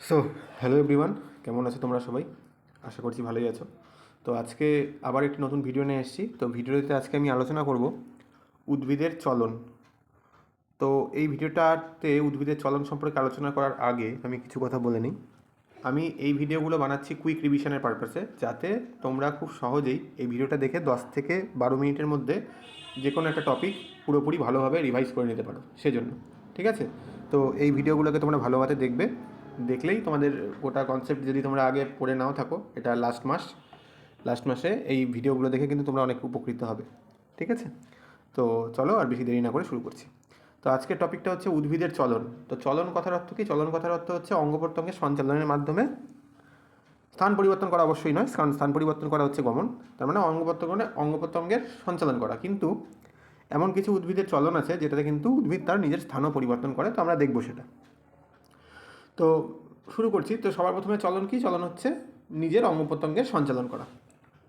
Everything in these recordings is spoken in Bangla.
সো হ্যালো এভরিওয়ান, কেমন আছো তোমরা সবাই? আশা করছি ভালোই আছো। তো আজকে আবার একটি নতুন ভিডিও নিয়ে এসেছি। তো ভিডিওতে আজকে আমি আলোচনা করব উদ্ভিদের চলন। তো এই ভিডিওটাতে উদ্ভিদের চলন সম্পর্কে আলোচনা করার আগে আমি কিছু কথা বলে নিই। আমি এই ভিডিওগুলো বানাচ্ছি কুইক রিভিশনের পারপাসে, যাতে তোমরা খুব সহজেই এই ভিডিওটা দেখে 10 থেকে 12 মিনিটের মধ্যে যে কোনো একটা টপিক পুরোপুরি ভালোভাবে রিভাইজ করে নিতে পারো, সেজন্য। ঠিক আছে? তো এই ভিডিওগুলোকে তোমরা ভালোভাবে দেখবে, দেখলেই তোমাদের গোটা কনসেপ্ট, যদি তোমরা আগে পড়ে নাও থাকো, এটা লাস্ট মাসে এই ভিডিওগুলো দেখে কিন্তু তোমরা অনেক উপকৃত হবে। ঠিক আছে? তো চলো আর বেশি দেরি না করে শুরু করছি। তো আজকের টপিকটা হচ্ছে উদ্ভিদের চলন। তো চলন কথার অর্থ কি? চলন কথার অর্থ হচ্ছে অঙ্গ প্রত্যঙ্গের সঞ্চালনের মাধ্যমে স্থান পরিবর্তন করা। অবশ্যই নয়, কারণ স্থান পরিবর্তন করা হচ্ছে গমন। তার মানে অঙ্গ প্রত্যঙ্গের সঞ্চালন করা। কিন্তু এমন কিছু উদ্ভিদের চলন আছে যেটাতে কিন্তু উদ্ভিদ তার নিজের স্থানও পরিবর্তন করে। তো আমরা দেখবো সেটা। তো শুরু করছি। তো সবার প্রথমে চলন কি? চলন হচ্ছে নিজের অঙ্গ প্রত্যঙ্গের সঞ্চালন করা।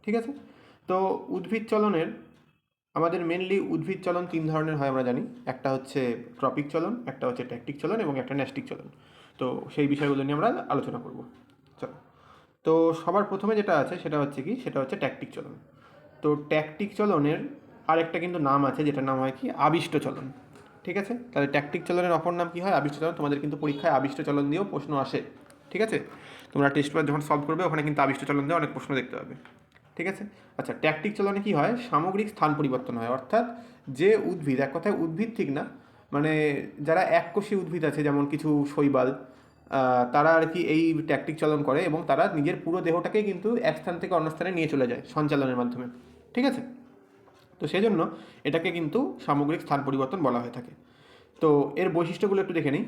ঠিক আছে? তো উদ্ভিদ চলনের আমাদের মেনলি উদ্ভিদ চলন 3 ধরনের হয়, আমরা জানি। একটা হচ্ছে ট্রপিক চলন, একটা হচ্ছে ট্যাকটিক চলন এবং একটা ন্যাস্টিক চলন। তো সেই বিষয়গুলো নিয়ে আমরা আলোচনা করব। চলো। তো সবার প্রথমে যেটা আছে সেটা হচ্ছে কি? সেটা হচ্ছে ট্যাকটিক চলন। তো ট্যাকটিক চলনের আরেকটা কিন্তু নাম আছে, যেটার নাম হয় কি? আবিষ্ট চলন। ঠিক আছে? তাহলে ট্যাকটিক চলনের অপর নাম কি হয়? আবিষ্ট চলন। তোমাদের কিন্তু পরীক্ষায় আবিষ্ট চলন দিয়েও প্রশ্ন আসে। ঠিক আছে? তোমরা টেস্ট পেপার যখন সলভ করবে, ওখানে কিন্তু আবিষ্ট চলন দিয়ে অনেক প্রশ্ন দেখতে পাবে। ঠিক আছে? আচ্ছা, ট্যাকটিক চলনে কি হয়? সামগ্রিক স্থান পরিবর্তন হয়। অর্থাৎ যে উদ্ভিদ, এক কথায় উদ্ভিদ ঠিক না, মানে যারা এককোষী উদ্ভিদ আছে, যেমন কিছু শৈবাল, তারা আর কি এই ট্যাকটিক চলন করে এবং তারা নিজের পুরো দেহটাকেই কিন্তু এক স্থান থেকে অন্য স্থানে নিয়ে চলে যায় সঞ্চালনের মাধ্যমে। ঠিক আছে? তো সেই জন্য এটাকে কিন্তু সামগ্রিক স্থান পরিবর্তন বলা হয়ে থাকে। তো এর বৈশিষ্ট্যগুলো একটু দেখে নিই।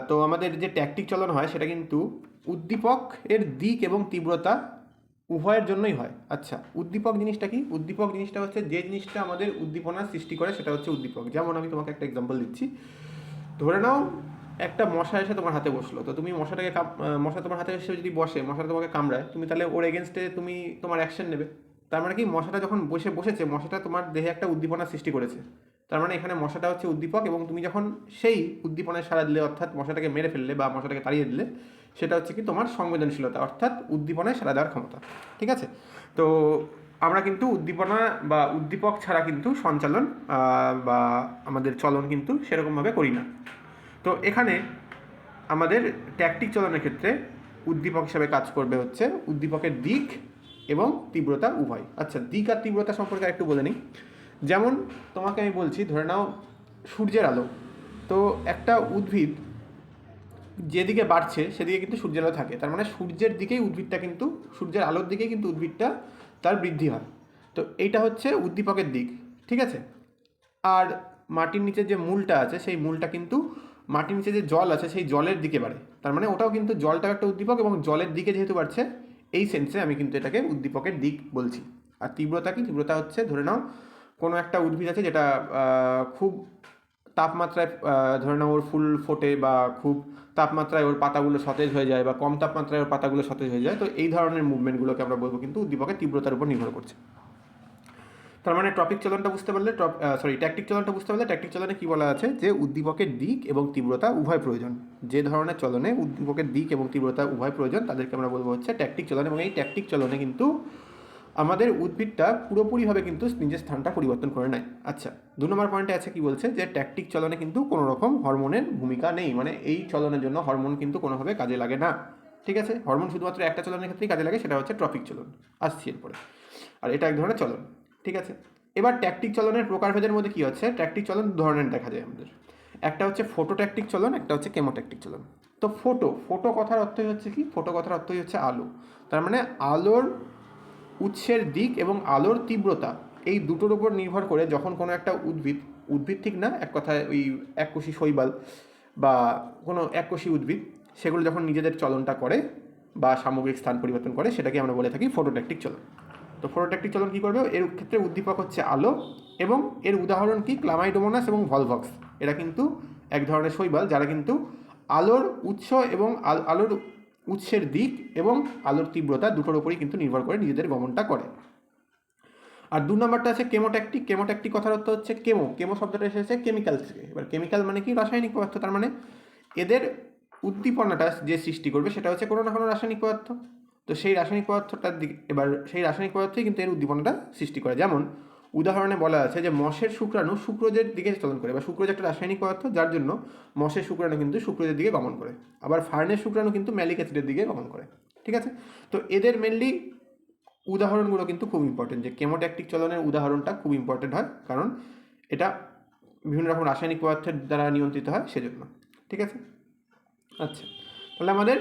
তো আমাদের যে ট্যাকটিক চলন হয় সেটা কিন্তু উদ্দীপক এর দিক এবং তীব্রতা উভয়ের জন্যই হয়। আচ্ছা, উদ্দীপক জিনিসটা কি? উদ্দীপক জিনিসটা হচ্ছে যে জিনিসটা আমাদের উদ্দীপনার সৃষ্টি করে, সেটা হচ্ছে উদ্দীপক। যেমন আমি তোমাকে একটা এক্সাম্পল দিচ্ছি। ধরে নাও একটা মশা এসে তোমার হাতে বসলো। তো তুমি মশা তোমার হাতে এসে যদি বসে, মশাটা তোমাকে কামড়ায়, তুমি তাহলে ওর এগেনস্টে তুমি তোমার অ্যাকশন নেবে। তার মানে কি? মশাটা যখন বসেছে, মশাটা তোমার দেহে একটা উদ্দীপনার সৃষ্টি করেছে। তার মানে এখানে মশাটা হচ্ছে উদ্দীপক, এবং তুমি যখন সেই উদ্দীপনায় সাড়া দিলে, অর্থাৎ মশাটাকে মেরে ফেললে বা মশাটাকে তাড়িয়ে দিলে, সেটা হচ্ছে কি? তোমার সংবেদনশীলতা, অর্থাৎ উদ্দীপনায় সাড়া দেওয়ার ক্ষমতা। ঠিক আছে? তো আমরা কিন্তু উদ্দীপনা বা উদ্দীপক ছাড়া কিন্তু সঞ্চালন বা আমাদের চলন কিন্তু সেরকমভাবে করি না। তো এখানে আমাদের ট্যাকটিক চলনের ক্ষেত্রে উদ্দীপক হিসাবে কাজ করবে হচ্ছে উদ্দীপকের দিক এবং তীব্রতা উভয়। আচ্ছা, দিক আর তীব্রতা সম্পর্কে একটু বলে নিই। যেমন তোমাকে আমি বলছি, ধরে নাও সূর্যের আলো। তো একটা উদ্ভিদ যেদিকে বাড়ছে সেদিকে কিন্তু সূর্যের আলো থাকে। তার মানে সূর্যের দিকেই উদ্ভিদটা কিন্তু, সূর্যের আলোর দিকেই কিন্তু উদ্ভিদটা তার বৃদ্ধি হয়। তো এইটা হচ্ছে উদ্দীপকের দিক। ঠিক আছে? আর মাটির নিচে যে মূলটা আছে, সেই মূলটা কিন্তু মাটির নিচে যে জল আছে সেই জলের দিকে বাড়ে। তার মানে ওটাও কিন্তু, জলটাও একটা উদ্দীপক, এবং জলের দিকে যেহেতু বাড়ছে, এই সেন্সে আমি কিন্তু এটাকে উদ্দীপকের দিক বলছি। আর তীব্রতা কি? তীব্রতা হচ্ছে, ধরে নাও কোনো একটা উদ্ভিদ আছে যেটা খুব তাপমাত্রায়, ধরে নাও ওর ফুল ফোটে, বা খুব তাপমাত্রায় ওর পাতাগুলো সতেজ হয়ে যায়, বা কম তাপমাত্রায় ওর পাতাগুলো সতেজ হয়ে যায়। তো এই ধরনের মুভমেন্টগুলোকে আমরা বলবো কিন্তু উদ্দীপকের তীব্রতার উপর নির্ভর করছে। তার মানে টপিক চলনটা বুঝতে পারলে, ট্যাকটিক চলনটা বুঝতে পারলে, ট্যাকটিক চলনে কি বলা আছে? যে উদ্দীপকের দিক এবং তীব্রতা উভয় প্রয়োজন। যে ধরনের চলনে উদ্দীপকের দিক এবং তীব্রতা উভয় প্রয়োজন, তাদেরকে আমরা বলবো হচ্ছে ট্যাকটিক চলন। এবং এই ট্যাকটিক চলনে কিন্তু আমাদের উদ্ভিদটা পুরোপুরিভাবে কিন্তু নিজের স্থানটা পরিবর্তন করে নেয়। আচ্ছা, 2 নম্বর পয়েন্টে আছে কি বলছে? যে ট্যাকটিক চলনে কিন্তু কোনো রকম হরমোনের ভূমিকা নেই। মানে এই চলনের জন্য হরমোন কিন্তু কোনোভাবে কাজে লাগে না। ঠিক আছে? হরমোন শুধুমাত্র একটা চলনের ক্ষেত্রেই কাজে লাগে, সেটা হচ্ছে ট্রপিক চলন। আসছি এরপরে। আর এটা এক ধরনের চলন। ঠিক আছে? এবার ট্যাকটিক চলনের প্রকারভেদের মধ্যে কি হচ্ছে? ট্যাকটিক চলন 2 ধরনের দেখা যায় আমাদের। একটা হচ্ছে ফোটো ট্যাকটিক চলন, একটা হচ্ছে কেমোট্যাকটিক চলন। তো ফোটো কথার অর্থই হচ্ছে কি? ফোটো কথার অর্থই হচ্ছে আলো। তার মানে আলোর উৎসের দিক এবং আলোর তীব্রতা, এই দুটোর উপর নির্ভর করে যখন কোনো একটা উদ্ভিদ ঠিক না, এক কথায় ওই এককোষী শৈবাল বা কোনো এককোষী উদ্ভিদ, সেগুলো যখন নিজেদের চলনটা করে বা সামগ্রিক স্থান পরিবর্তন করে, সেটাকে আমরা বলে থাকি ফোটোট্যাকটিক চলন। তো ফোটোট্যাকটিক চলন কী করবে? এর ক্ষেত্রে উদ্দীপক হচ্ছে আলো, এবং এর উদাহরণ কি? ক্লামাইডোমোনাস এবং ভলভক্স। এরা কিন্তু এক ধরনের শৈবাল, যারা কিন্তু আলোর উৎস এবং আলোর উৎসের দিক এবং আলোর তীব্রতা দুটোর উপরই কিন্তু নির্ভর করে নিজেদের গমনটা করে। আর 2 নম্বরটা আছে কেমোট্যাকটিক। কেমোট্যাকটিক কথার অর্থ হচ্ছে কেমো শব্দটা এসেছে কেমিক্যাল থেকে। এবার কেমিক্যাল মানে কি? রাসায়নিক পদার্থ। তার মানে এদের উদ্দীপনাটা যে সৃষ্টি করবে সেটা হচ্ছে কোনো না কোনো রাসায়নিক পদার্থ। তো সেই রাসায়নিক পদার্থটার দিকে এবার সেই রাসায়নিক পদার্থই কিন্তু এর উদ্দীপনাটা সৃষ্টি করে। যেমন উদাহরণে বলা আছে যে মশের শুক্রাণু শুক্রোজের দিকে চলন করে, বা শুক্রোজ একটা রাসায়নিক পদার্থ যার জন্য মশের শুক্রাণু কিন্তু শুক্রোজের দিকে গমন করে। আবার ফার্নের শুক্রাণু কিন্তু ম্যালিক অ্যাসিডের দিকে গমন করে। ঠিক আছে, তো এদের মেনলি উদাহরণগুলো কিন্তু খুব ইম্পর্টেন্ট, যে কেমোট্যাকটিক চলনের উদাহরণটা খুব ইম্পর্টেন্ট হয়, কারণ এটা বিভিন্ন রকম রাসায়নিক পদার্থের দ্বারা নিয়ন্ত্রিত হয় সেজন্য। ঠিক আছে, আচ্ছা, তাহলে আমাদের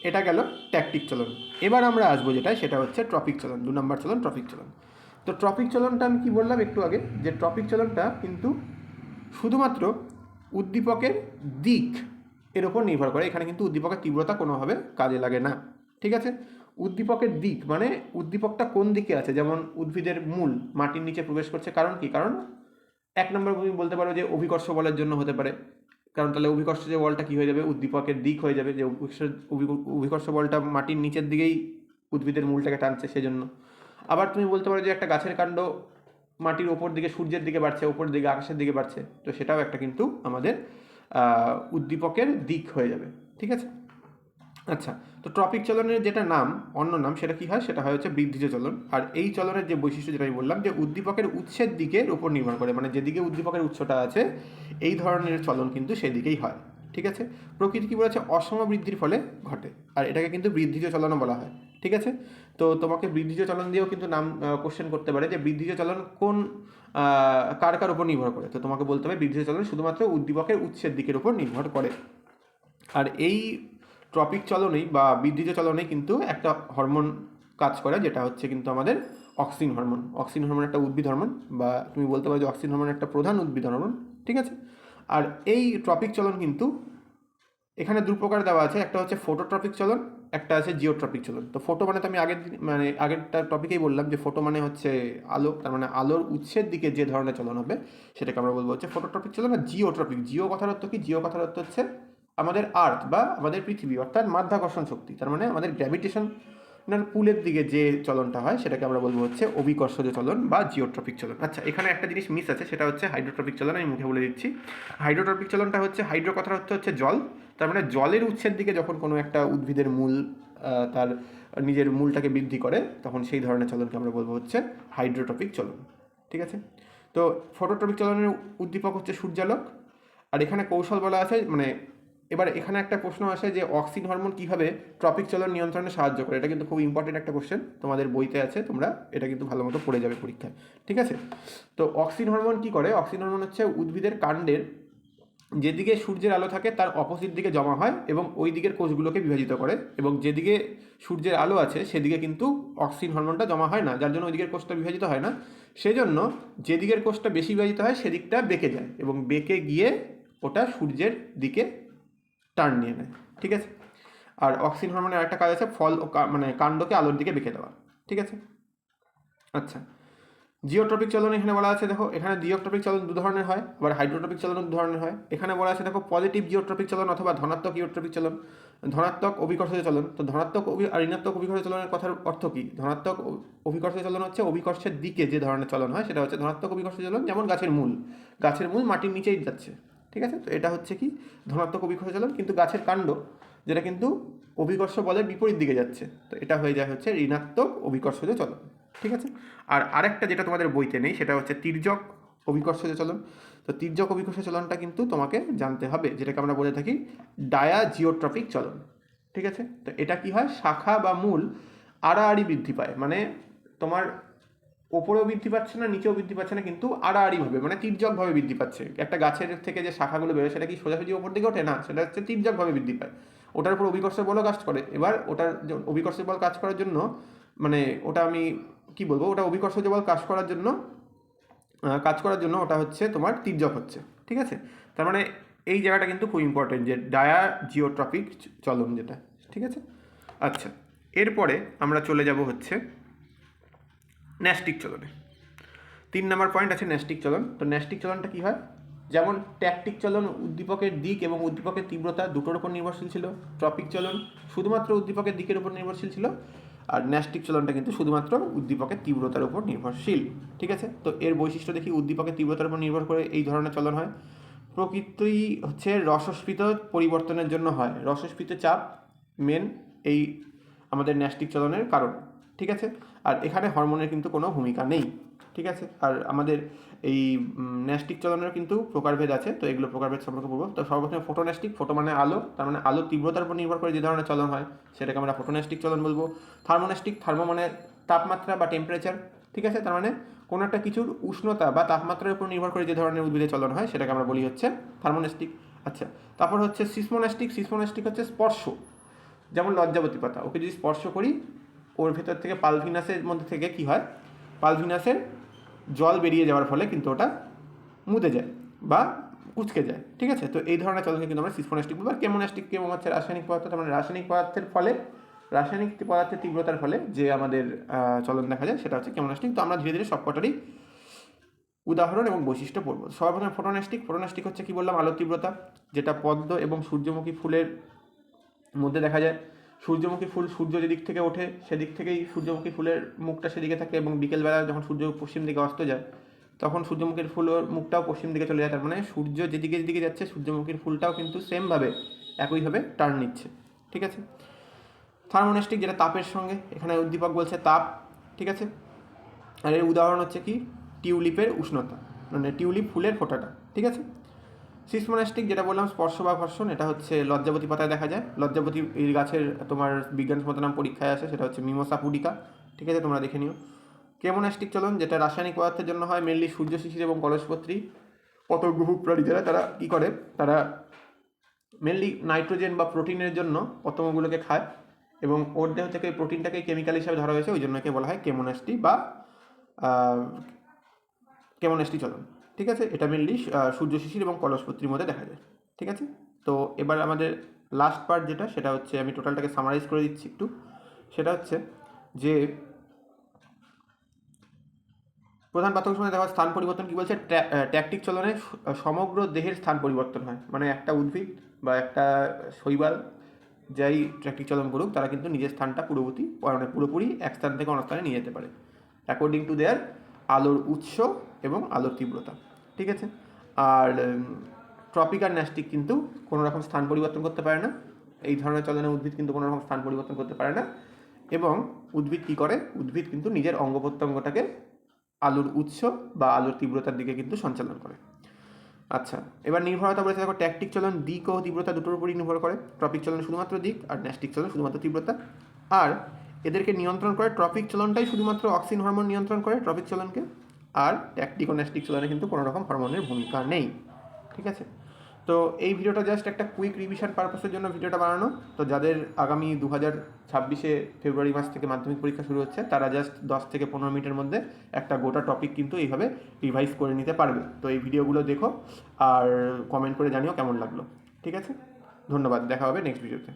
এটা গেল ট্যাকটিক চলন। এবার আমরা আসবো যেটা, সেটা হচ্ছে ট্রপিক চলন। 2 নম্বর চলন ট্রপিক চলন। তো ট্রপিক চলনটা আমি কি বললাম একটু আগে, যে ট্রপিক চলনটা কিন্তু শুধুমাত্র উদ্দীপকের দিক এর ওপর নির্ভর করে। এখানে কিন্তু উদ্দীপকের তীব্রতা কোনোভাবে কাজে লাগে না। ঠিক আছে, উদ্দীপকের দিক মানে উদ্দীপকটা কোন দিকে আছে। যেমন উদ্ভিদের মূল মাটির নিচে প্রবেশ করছে, কারণ কি? কারণ 1 নম্বর তুমি বলতে পারো যে অভিকর্ষ বলের জন্য হতে পারে, কারণ তাহলে অভিকর্ষ যে বলটা কী হয়ে যাবে, উদ্দীপকের দিক হয়ে যাবে, যে অভিকর্ষ বলটা মাটির নিচের দিকেই উদ্ভিদের মূলটাকে টানছে সেজন্য। আবার তুমি বলতে পারো যে একটা গাছের কাণ্ড মাটির ওপর দিকে সূর্যের দিকে বাড়ছে, ওপর দিকে আকাশের দিকে বাড়ছে, তো সেটাও একটা কিন্তু আমাদের উদ্দীপকের দিক হয়ে যাবে। ঠিক আছে, আচ্ছা, তো ট্রপিক চলনের যেটা নাম, অন্য নাম, সেটা কি হয়? সেটা হয় হচ্ছে বৃদ্ধিজ চলন। আর এই চলনের যে বৈশিষ্ট্য যেটা আমি বললাম, যে উদ্দীপকের উৎসের দিকের উপর নির্ভর করে, মানে যেদিকে উদ্দীপকের উৎসটা আছে এই ধরনের চলন কিন্তু সেদিকেই হয়। ঠিক আছে, প্রকৃতি কী বলেছে? অসম বৃদ্ধির ফলে ঘটে, আর এটাকে কিন্তু বৃদ্ধিজ চলনও বলা হয়। ঠিক আছে, তো তোমাকে বৃদ্ধিজ চলন দিয়েও কিন্তু নাম কোশ্চেন করতে পারে, যে বৃদ্ধিজ চলন কোন কার কার উপর নির্ভর করে। তো তোমাকে বলতে হবে বৃদ্ধিজ চলন শুধুমাত্র উদ্দীপকের উৎসের দিকের উপর নির্ভর করে। আর এই ট্রপিক চলনেই বা বৃদ্ধিজ চলনেই কিন্তু একটা হরমোন কাজ করে, যেটা হচ্ছে কিন্তু আমাদের অক্সিন হরমোন। অক্সিন হরমোন একটা উদ্ভিদ হরমোন, বা তুমি বলতে পারো যে অক্সিন হরমোন একটা প্রধান উদ্ভিদ হরমোন। ঠিক আছে, আর এই ট্রপিক চলন কিন্তু এখানে 2 প্রকার দেওয়া আছে, একটা হচ্ছে ফোটোট্রপিক চলন, একটা আছে জিওট্রপিক চলন। তো ফোটো মানে তো আমি আগেরটা টপিকেই বললাম যে ফোটো মানে হচ্ছে আলো, তার মানে আলোর উৎসের দিকে যে ধরনের চলন হবে সেটাকে আমরা বলবো হচ্ছে ফোটোট্রপিক চলন। আর জিওট্রপিক, জিও কথার অর্থ কি? জিও কথার অর্থ হচ্ছে আমাদের আর্থ বা আমাদের পৃথিবী, অর্থাৎ মাধ্যাকর্ষণ শক্তি, তার মানে আমাদের গ্র্যাভিটেশন পুলের দিকে যে চলনটা হয় সেটাকে আমরা বলবো হচ্ছে অভিকর্ষজ চলন বা জিওট্রপিক চলন। আচ্ছা, এখানে একটা জিনিস মিস আছে, সেটা হচ্ছে হাইড্রোট্রপিক চলন। আমি মুখে বলে দিচ্ছি, হাইড্রোট্রপিক চলনটা হচ্ছে, হাইড্রো কথার অর্থ হচ্ছে জল, তার মানে জলের উৎসের দিকে যখন কোনো একটা উদ্ভিদের মূল তার নিজের মূলটাকে বৃদ্ধি করে, তখন সেই ধরনের চলনকে আমরা বলবো হচ্ছে হাইড্রোট্রপিক চলন। ঠিক আছে, তো ফটোট্রপিক চলনের উদ্দীপক হচ্ছে সূর্যালোক। আর এখানে কৌশল বলা আছে, মানে এবার এখানে একটা প্রশ্ন আসে যে অক্সিন হরমোন কীভাবে ট্রপিক চলন নিয়ন্ত্রণে সাহায্য করে। এটা কিন্তু খুব ইম্পর্টেন্ট একটা কোশ্চেন, তোমাদের বইতে আছে, তোমরা এটা কিন্তু ভালো মতো পড়ে যাবে পরীক্ষায়। ঠিক আছে, তো অক্সিন হরমোন কী করে? অক্সিন হরমোন হচ্ছে উদ্ভিদের কাণ্ডের যেদিকে সূর্যের আলো থাকে তার অপোজিট দিকে জমা হয় এবং ওই দিকের কোষগুলোকে বিভাজিত করে, এবং যেদিকে সূর্যের আলো আছে সেদিকে কিন্তু অক্সিন হরমোনটা জমা হয় না, যার জন্য ওই দিকের কোষটা বিভাজিত হয় না। সেই জন্য যেদিকের কোষটা বেশি বিভাজিত হয় সেদিকটা বেঁকে যায়, এবং বেঁকে গিয়ে ওটা সূর্যের দিকে টার্ন নিয়ে নেয়। ঠিক আছে, আর অক্সিন হরমোনের আরেকটা কাজ আছে, ফল মানে কাণ্ডকে আলোর দিকে বেঁকে দেওয়া। ঠিক আছে, আচ্ছা, জিওট্রপিক চলন এখানে বলা আছে, দেখো এখানে জিওট্রপিক চলন 2 ধরনের হয়, আবার হাইড্রোট্রপিক চলন 2 ধরনের হয়। এখানে বলা আছে দেখো পজিটিভ জিওট্রপিক চলন অথবা ধনাত্মক জিওট্রপিক চলন, ধনাত্মক অভিকর্ষজ চলন। তো ধনাত্মক আর ঋণাত্মক অভিকর্ষ চলনের কথার অর্থ কি? ধনাত্মক অভিকর্ষ চলন হচ্ছে অভিকর্ষের দিকে যে ধরনের চলন হয় সেটা হচ্ছে ধনাত্মক অভিকর্ষ চলন। যেমন গাছের মূল, গাছের মূল মাটির নিচেই যাচ্ছে। ঠিক আছে, তো এটা হচ্ছে কি? ধনাত্মক অভিকর্ষ চলন। কিন্তু গাছের কাণ্ড যেটা কিন্তু অভিকর্ষ বলের বিপরীত দিকে যাচ্ছে, তো এটা হয়ে যায় হচ্ছে ঋণাত্মক অভিকর্ষজ চলন। ঠিক আছে, আর আরেকটা যেটা তোমাদের বইতে নেই সেটা হচ্ছে তির্যক অভিকর্ষজ চলন। তো তির্যক অভিকর্ষ চলনটা কিন্তু তোমাকে জানতে হবে, যেটাকে আমরা বলে থাকি ডায়াজিওট্রপিক চলন। ঠিক আছে, তো এটা কি হয়? শাখা বা মূল আড়াআড়ি বৃদ্ধি পায়, মানে তোমার ওপরেও বৃদ্ধি পাচ্ছে না, নিচেও বৃদ্ধি পাচ্ছে না, কিন্তু আড়াআড়িভাবে মানে তির্যকভাবে বৃদ্ধি পাচ্ছে। একটা গাছের থেকে যে শাখাগুলো বেরোয় সেটা কি সোজাসুজি ওপর দিকে ওঠে না, সেটা হচ্ছে তির্যকভাবে বৃদ্ধি পায়। ওটার উপর অভিকর্ষ বলও কাজ করে। এবার ওটার অভিকর্ষ বল কাজ করার জন্য, মানে ওটা আমি কি বলবো, ওটা অভিকর্ষজ বল কাজ করার জন্য ওটা হচ্ছে তোমার তির্যক হচ্ছে। ঠিক আছে, তার মানে এই জায়গাটা কিন্তু খুব ইম্পর্টেন্ট, যে ডায়াজিওট্রপিক চলন যেটা। ঠিক আছে, আচ্ছা, এরপরে আমরা চলে যাব হচ্ছে ন্যাস্টিক চলনে। 3 নম্বর পয়েন্ট আছে ন্যাস্টিক চলন। তো ন্যাস্টিক চলনটা কী হয়? যেমন ট্যাকটিক চলন উদ্দীপকের দিক এবং উদ্দীপকের তীব্রতা দুটোর উপর নির্ভরশীল ছিল, ট্রপিক চলন শুধুমাত্র উদ্দীপকের দিকের উপর নির্ভরশীল ছিল, আর ন্যাস্টিক চলনটা কিন্তু শুধুমাত্র উদ্দীপকের তীব্রতার উপর নির্ভরশীল। ঠিক আছে, তো এর বৈশিষ্ট্য দেখি, উদ্দীপকের তীব্রতার উপর নির্ভর করে এই ধরনের চলন হয়। প্রকৃতি হচ্ছে রসস্ফীত পরিবর্তনের জন্য হয়। রসস্ফীত চাপ মেন এই আমাদের ন্যাস্টিক চলনের কারণ, ঠিক আছে। আর এখানে হরমোনের কিন্তু কোনো ভূমিকা নেই, ঠিক আছে। আর আমাদের এই ন্যাস্টিক চলনের কিন্তু প্রকারভেদ আছে, তো এগুলো প্রকারভেদ সম্পর্কে বলবো। তো সর্বপ্রথমে ফোটোন্যাস্টিক, ফোটো মানে আলো, তার মানে আলোর তীব্রতার উপর নির্ভর করে যে ধরনের চলন হয় সেটাকে আমরা ফোটোন্যাস্টিক চলন বলবো। থার্মোন্যাস্টিক, থার্মো মানে তাপমাত্রা বা টেম্পারেচার, ঠিক আছে। তার মানে কোনো একটা কিছুর উষ্ণতা বা তাপমাত্রার উপর নির্ভর করে যে ধরনের উদ্ভিদের চলন হয় সেটাকে আমরা বলি হচ্ছে থার্মোন্যাস্টিক। আচ্ছা, তারপর হচ্ছে সিসমোন্যাস্টিক। সিসমোন্যাস্টিক হচ্ছে স্পর্শ, যেমন লজ্জাবতী পাতা, ওকে যদি স্পর্শ করি ওর ভেতর থেকে পালভিনাসের মধ্যে থেকে কি হয়, পালভিনাসের জল বেরিয়ে যাওয়ার ফলে কিন্তু ওটা মুদে যায় বা কুচকে যায়, ঠিক আছে। তো এই ধরনের চলনকে কিন্তু আমরা সিসমোন্যাস্টিক বলবো। আর কেমোন্যাস্টিক, কেমো হচ্ছে রাসায়নিক পদার্থ, তার মানে রাসায়নিক পদার্থের ফলে, রাসায়নিক পদার্থের তীব্রতার ফলে যে আমাদের চলন দেখা যায় সেটা হচ্ছে কেমোন্যাস্টিক। তো আমরা ধীরে ধীরে সবকটারই উদাহরণ এবং বৈশিষ্ট্য পড়ব। সর্বপ্রথমে ফোটোন্যাস্টিক। ফোটোন্যাস্টিক হচ্ছে কি বললাম, আলোর তীব্রতা, যেটা পদ্ম এবং সূর্যমুখী ফুলের মধ্যে দেখা যায়। সূর্যমুখী ফুল সূর্য যেদিক থেকে ওঠে সেদিক থেকেই সূর্যমুখী ফুলের মুখটা সেদিকে থাকে, এবং বিকেলবেলা যখন সূর্য পশ্চিম দিকে অস্ত যায় তখন সূর্যমুখীর ফুলের মুখটাও পশ্চিম দিকে চলে যায়। তার মানে সূর্য যেদিকে যেদিকে যাচ্ছে সূর্যমুখীর ফুলটাও কিন্তু সেমভাবে একইভাবে টার্ন নিচ্ছে, ঠিক আছে। থার্মোন্যাস্টিক, যেটা তাপের সঙ্গে, এখানে উদ্দীপক বলছে তাপ, ঠিক আছে। আর এর উদাহরণ হচ্ছে কি, টিউলিপের উষ্ণতা, মানে টিউলিপ ফুলের ফোঁটাটা, ঠিক আছে। সিসমোন্যাস্টিক, যেটা বললাম স্পর্শ বা ঘর্ষণ, এটা হচ্ছে লজ্জাবতী পাতায় দেখা যায়। লজ্জাবতী এই গাছের তোমার বিজ্ঞানসম্মত নাম পরীক্ষায় আসে, সেটা হচ্ছে মিমোসা পুডিকা, ঠিক আছে, তোমরা দেখে নিও। কেমোন্যাস্টিক চলন, যেটা রাসায়নিক পদার্থের জন্য হয়, মেনলি সূর্য শিশির এবং কলসপত্রী পতঙ্গভুক প্রাণী যারা, তারা কী করে, তারা মেনলি নাইট্রোজেন বা প্রোটিনের জন্য পতঙ্গগুলোকে খায়, এবং ওর দেহ থেকে এই প্রোটিনটাকে কেমিক্যাল হিসাবে ধরা হয়েছে, ওই জন্য একে বলা হয় কেমোন্যাস্টি বা কেমোন্যাস্টি চলন, ঠিক আছে। এটা মেনলি সূর্য শিশির এবং কলসপত্রীর মধ্যে দেখা যায়, ঠিক আছে। তো এবার আমাদের লাস্ট পার্ট যেটা, সেটা হচ্ছে আমি টোটালটাকে সামারাইজ করে দিচ্ছি একটু। সেটা হচ্ছে যে প্রধান পার্থক্য সময় দেখা স্থান পরিবর্তন কী বলছে, ট্যাকটিক চলনে সমগ্র দেহের স্থান পরিবর্তন হয়, মানে একটা উদ্ভিদ বা একটা শৈবাল যাই ট্যাকটিক চলন করুক, তারা কিন্তু নিজের স্থানটা পুরোপুরি এক স্থান থেকে অন্য স্থানে নিয়ে যেতে পারে অ্যাকর্ডিং টু দেয়ার আলোর উৎস এবং আলোর তীব্রতা, ঠিক আছে। আর ট্রপিক আর ন্যাস্টিক কিন্তু কোনো রকম স্থান পরিবর্তন করতে পারে না। এই ধরনের চলনে উদ্ভিদ কিন্তু কোনো রকম স্থান পরিবর্তন করতে পারে না, এবং উদ্ভিদ কী করে, উদ্ভিদ কিন্তু নিজের অঙ্গ প্রত্যঙ্গটাকে আলোর উৎস বা আলোর তীব্রতার দিকে কিন্তু সঞ্চালন করে। আচ্ছা, এবার নির্ভরতা বলেছে দেখো, ট্যাকটিক চলন দিক ও তীব্রতা দুটোর উপরই নির্ভর করে। ট্রপিক চলন শুধুমাত্র দিক, আর ন্যাস্টিক চলন শুধুমাত্র তীব্রতা। আর এদেরকে নিয়ন্ত্রণ করে ট্রপিক চলনটাই শুধুমাত্র অক্সিন হরমোন নিয়ন্ত্রণ করে ট্রপিক চলনকে, আর ট্যাকটিক ও ন্যাস্টিক চলনে কিন্তু কোনো রকম হরমোনের ভূমিকা নেই, ঠিক আছে। তো এই ভিডিওটা জাস্ট একটা কুইক রিভিশন পারপাসের জন্য ভিডিওটা বানানো। তো যাদের আগামী 2026 ফেব্রুয়ারি মাস থেকে মাধ্যমিক পরীক্ষা শুরু হচ্ছে, তারা জাস্ট 10 থেকে 15 মিনিটের মধ্যে একটা গোটা টপিক কিন্তু এইভাবে রিভাইজ করে নিতে পারবে। তো এই ভিডিওগুলো দেখো আর কমেন্ট করে জানিও কেমন লাগলো, ঠিক আছে। ধন্যবাদ, দেখা হবে নেক্সট ভিডিওতে।